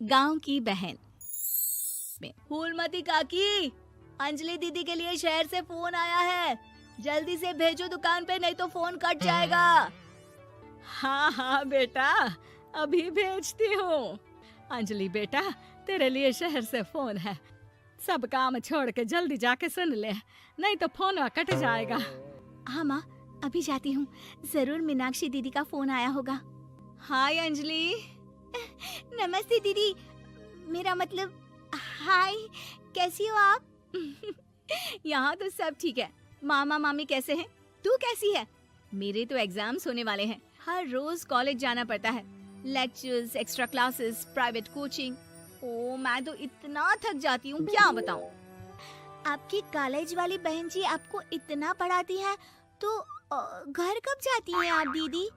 गांव की बहन में। फूलमती काकी, अंजलि दीदी के लिए शहर से फोन आया है, जल्दी से भेजो दुकान पे, नहीं तो फोन कट जाएगा। हाँ हाँ बेटा, अभी भेजती हूँ। अंजलि बेटा, तेरे लिए शहर से फोन है, सब काम छोड़ के जल्दी जाके सुन ले, नहीं तो फोन कट जाएगा। हाँ माँ, अभी जाती हूँ, जरूर मीनाक्षी दीदी का फोन आया होगा। हाय अंजलि। नमस्ते दीदी, मेरा मतलब हाय, कैसी हो आप? यहाँ तो सब ठीक है। मामा मामी कैसे हैं? तू कैसी है? मेरे तो एग्जाम्स होने वाले हैं, हर रोज कॉलेज जाना पड़ता है, lectures, extra classes, private coaching. ओ मैं तो इतना थक जाती हूँ, क्या बताऊँ। आपकी कॉलेज वाली बहन जी आपको इतना पढ़ाती है, तो घर कब जाती हैं आप दीदी?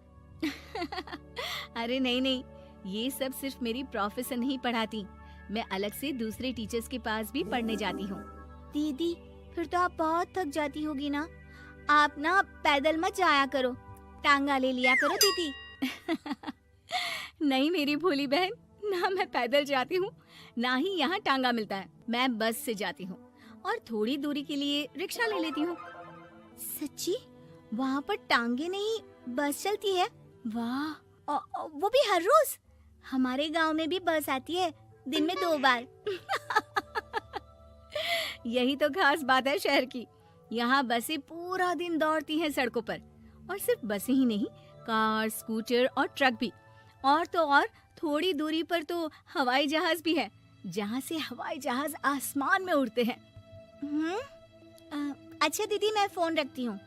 अरे नहीं नहीं, ये सब सिर्फ मेरी प्रोफेसर नहीं पढ़ाती, मैं अलग से दूसरे टीचर्स के पास भी पढ़ने जाती हूँ। दीदी फिर तो आप बहुत थक जाती होगी ना, आप ना पैदल मत जाया करो, टांगा ले लिया करो दीदी। नहीं मेरी भोली बहन, ना मैं पैदल जाती हूँ, ना ही यहाँ टांगा मिलता है, मैं बस से जाती हूँ और थोड़ी दूरी के लिए रिक्शा ले लेती हूँ। सच्ची? वहाँ पर टांगे नहीं बस चलती है? वाह, वो भी हर रोज? हमारे गांव में भी बस आती है, दिन में 2 बार। यही तो खास बात है शहर की, यहाँ बसें पूरा दिन दौड़ती हैं सड़कों पर, और सिर्फ बसें ही नहीं, कार, स्कूटर और ट्रक भी, और तो और थोड़ी दूरी पर तो हवाई जहाज भी है, जहाँ से हवाई जहाज आसमान में उड़ते हैं। अच्छा दीदी, मैं फोन रखती हूँ,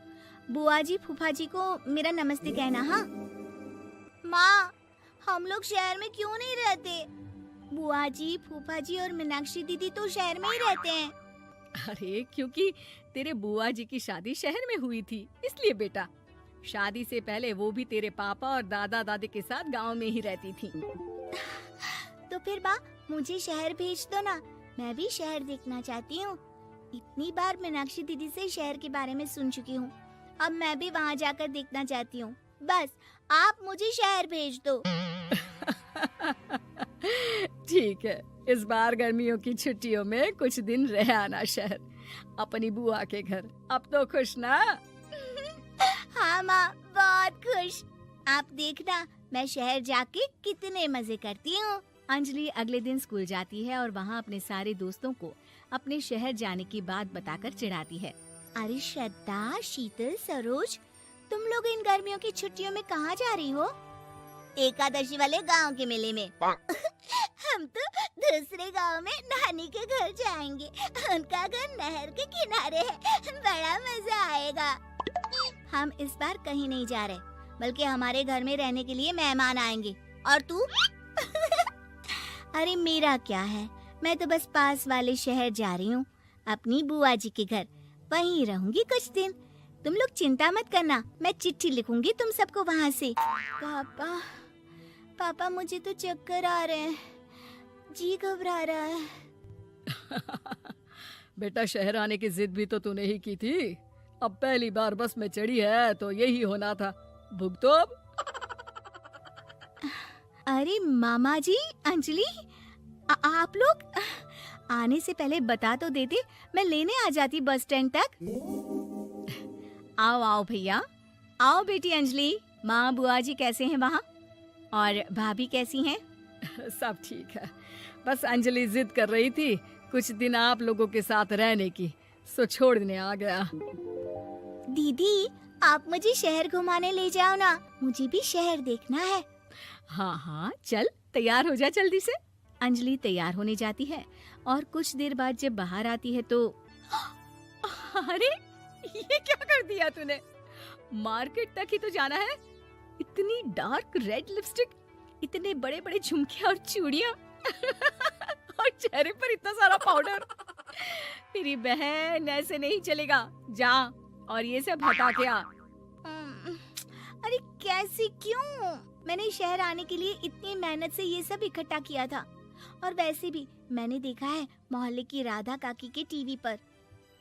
बुआ जी फूफा जी को मेरा नमस्ते कहना। हाँ माँ, हम लोग शहर में क्यों नहीं रहते? बुआ जी, फूफा जी और मीनाक्षी दीदी तो शहर में ही रहते हैं। अरे क्योंकि तेरे बुआ जी की शादी शहर में हुई थी, इसलिए बेटा। शादी से पहले वो भी तेरे पापा और दादा दादी के साथ गांव में ही रहती थी। तो फिर बा, मुझे शहर भेज दो ना, मैं भी शहर देखना चाहती हूँ। इतनी बार मीनाक्षी दीदी से शहर के बारे में सुन चुकी हूँ, अब मैं भी वहाँ जाकर देखना चाहती हूँ। बस आप मुझे शहर भेज दो। ठीक है, इस बार गर्मियों की छुट्टियों में कुछ दिन रह आना शहर, अपनी बुआ के घर। अब तो खुश ना? हाँ माँ, बहुत खुश। आप देखना मैं शहर जाके कितने मजे करती हूँ। अंजलि अगले दिन स्कूल जाती है और वहाँ अपने सारे दोस्तों को अपने शहर जाने की बात बताकर चिढ़ाती है। अरे श्रद्धा, शीतल, सरोज, तुम लोग इन गर्मियों की छुट्टियों में कहाँ जा रही हो? एकादशी वाले गांव के मेले में। हम तो दूसरे गांव में नानी के घर जाएंगे, उनका घर नहर के किनारे है, बड़ा मजा आएगा। हम इस बार कहीं नहीं जा रहे, बल्कि हमारे घर में रहने के लिए मेहमान आएंगे। और तू? अरे मेरा क्या है, मैं तो बस पास वाले शहर जा रही हूँ, अपनी बुआ जी के घर, वहीं रहूंगी कुछ दिन। तुम लोग चिंता मत करना, मैं चिट्ठी लिखूंगी तुम सबको वहाँ से। पापा मुझे तो चक्कर आ रहे हैं, जी घबरा रहा है। बेटा शहर आने की जिद भी तो तूने ही की थी, अब पहली बार बस में चढ़ी है तो यही होना था, भुगतो अब। अरे मामा जी, अंजलि, आप लोग आने से पहले बता तो देते, मैं लेने आ जाती बस स्टैंड तक। आओ आओ भैया, आओ बेटी अंजलि। माँ बुआ जी कैसे हैं वहाँ, और भाभी कैसी हैं? सब ठीक है, बस अंजलि जिद कर रही थी कुछ दिन आप लोगों के साथ रहने की, सो छोड़ने आ गया। दीदी आप मुझे शहर घुमाने ले जाओ ना, मुझे भी शहर देखना है। हाँ हाँ चल, तैयार हो जा जल्दी से। अंजलि तैयार होने जाती है और कुछ देर बाद जब बाहर आती है तो अरे ये क्या कर दिया तूने, मार्केट तक ही तो जाना है, इतनी डार्क रेड लिपस्टिक, इतने बड़े बड़े झुमके और चूड़ियां और चेहरे पर इतना सारा पाउडर। मेरी बहन ऐसे नहीं चलेगा, जा और ये सब हटा के आ। अरे कैसे, क्यों? मैंने शहर आने के लिए इतनी मेहनत से ये सब इकट्ठा किया था, और वैसे भी मैंने देखा है मोहल्ले की राधा काकी के टीवी पर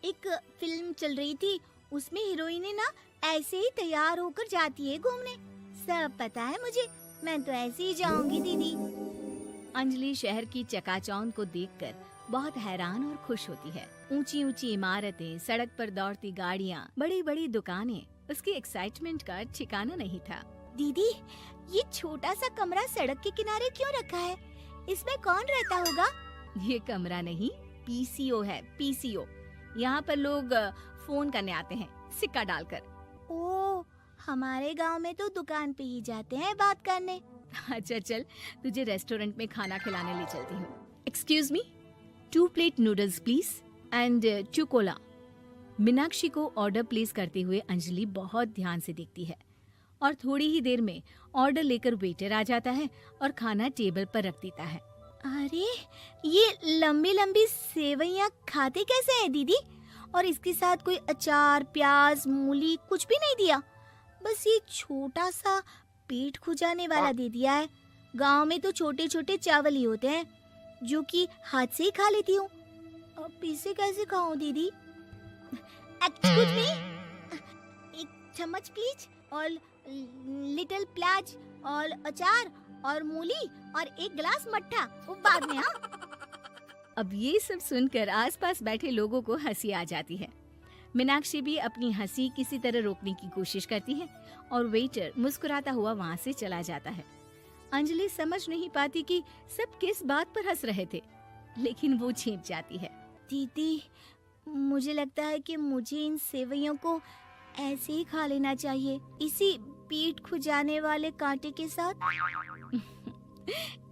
एक फिल्म चल रही थी, उसमें हीरोइन ना ऐसे ही तैयार होकर जाती है घूमने। सब पता है मुझे, मैं तो ऐसे ही जाऊंगी दीदी। अंजलि शहर की चकाचौंध को देखकर बहुत हैरान और खुश होती है। ऊंची ऊंची इमारतें, सड़क पर दौड़ती गाड़ियाँ, बड़ी बड़ी दुकानें, उसकी एक्साइटमेंट का ठिकाना नहीं था। दीदी, ये छोटा सा कमरा सड़क के किनारे क्यों रखा है? इसमें कौन रहता होगा? ये कमरा नहीं, पीसीओ है, पीसीओ। यहाँ पर लोग फोन करने आते हैं, सिक्का डालकर। ओ, हमारे गांव में तो दुकान पे ही जाते हैं बात करने। अच्छा चल, तुझे रेस्टोरेंट में खाना खिलाने ले चलती हूँ। Excuse me, 2 plate noodles please and 2 Cola. Meenakshi को ऑर्डर प्लेस करते हुए अंजलि बहुत ध्यान से देखती है और थोड़ी ही देर में ऑर्डर लेकर वेटर आ जाता है और खाना टेबल पर रख देता है। अरे, ये लंबी लंबी सेवइयाँ खाते कैसे हैं दीदी? और इसके साथ कोई अचार, प्याज, मूली कुछ भी नहीं दिया, बस ये छोटा सा पेट खुजाने वाला दे दिया है। गांव में तो छोटे छोटे चावल ही होते हैं जो कि हाथ से ही खा लेती हूँ। अब इसे कैसे खाऊं दीदी? एक्सक्यूज मी, एक चम्मच प्लीज, और लिटिल प्याज और अचार और मूली और एक गिलास मट्ठा, वो बाद में। हाँ। अब ये सब सुनकर आसपास बैठे लोगों को हंसी आ जाती है। मीनाक्षी भी अपनी हंसी किसी तरह रोकने की कोशिश करती है और वेटर मुस्कुराता हुआ वहाँ से चला जाता है। अंजलि समझ नहीं पाती कि सब किस बात पर हंस रहे थे, लेकिन वो छिप जाती है। दीदी, मुझे लगता है कि मुझे इन सेवइयों को ऐसे ही खा लेना चाहिए, इसी पेट खुजाने वाले कांटे के साथ।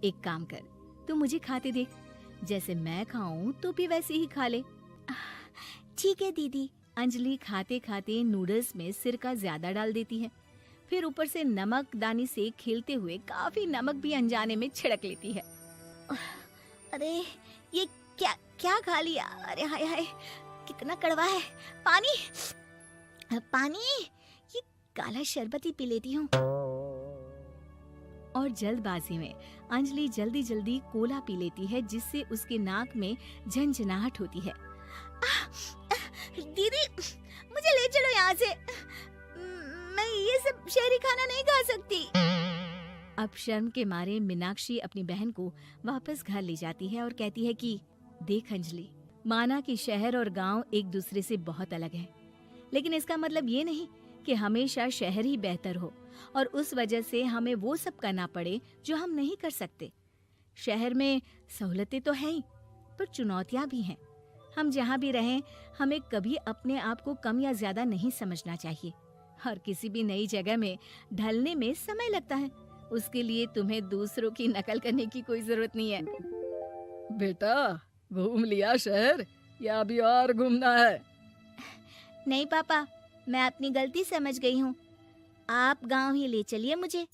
एक काम कर, तू मुझे खाते देख, जैसे मैं खाऊं तो भी वैसे ही खा ले। ठीक है दीदी। अंजलि खाते खाते नूडल्स में सिरका ज्यादा डाल देती है, फिर ऊपर से नमक दानी से खेलते हुए काफी नमक भी अनजाने में छिड़क लेती है। अरे, ये क्या क्या खा लिया? अरे हाय हाय, कितना कड़वा है। पानी पानी, ये काला शरबत ही पी लेती हूँ। और जल्दबाजी में अंजलि जल्दी जल्दी कोला पी लेती है, जिससे उसके नाक में झंझनाहट होती है। दीदी, मुझे ले चलो यहाँ से, मैं ये सब शहरी खाना नहीं खा सकती। अब शर्म के मारे मीनाक्षी अपनी बहन को वापस घर ले जाती है और कहती है कि देख अंजलि, माना कि शहर और गांव एक दूसरे से बहुत अलग है, लेकिन इसका मतलब ये नहीं कि हमेशा शहर ही बेहतर हो और उस वजह से हमें वो सब करना पड़े जो हम नहीं कर सकते। शहर में सहूलतें तो हैं ही, पर चुनौतियां भी हैं। हम जहाँ भी रहें, हमें कभी अपने आप को कम या ज्यादा नहीं समझना चाहिए। और किसी भी नई जगह में ढलने में समय लगता है, उसके लिए तुम्हें दूसरों की नकल करने की कोई जरूरत नहीं है। बेटा, घूम लिया शहर या अभी और घूमना है? नहीं पापा, मैं अपनी गलती समझ गई हूँ, आप गांव ही ले चलिए मुझे।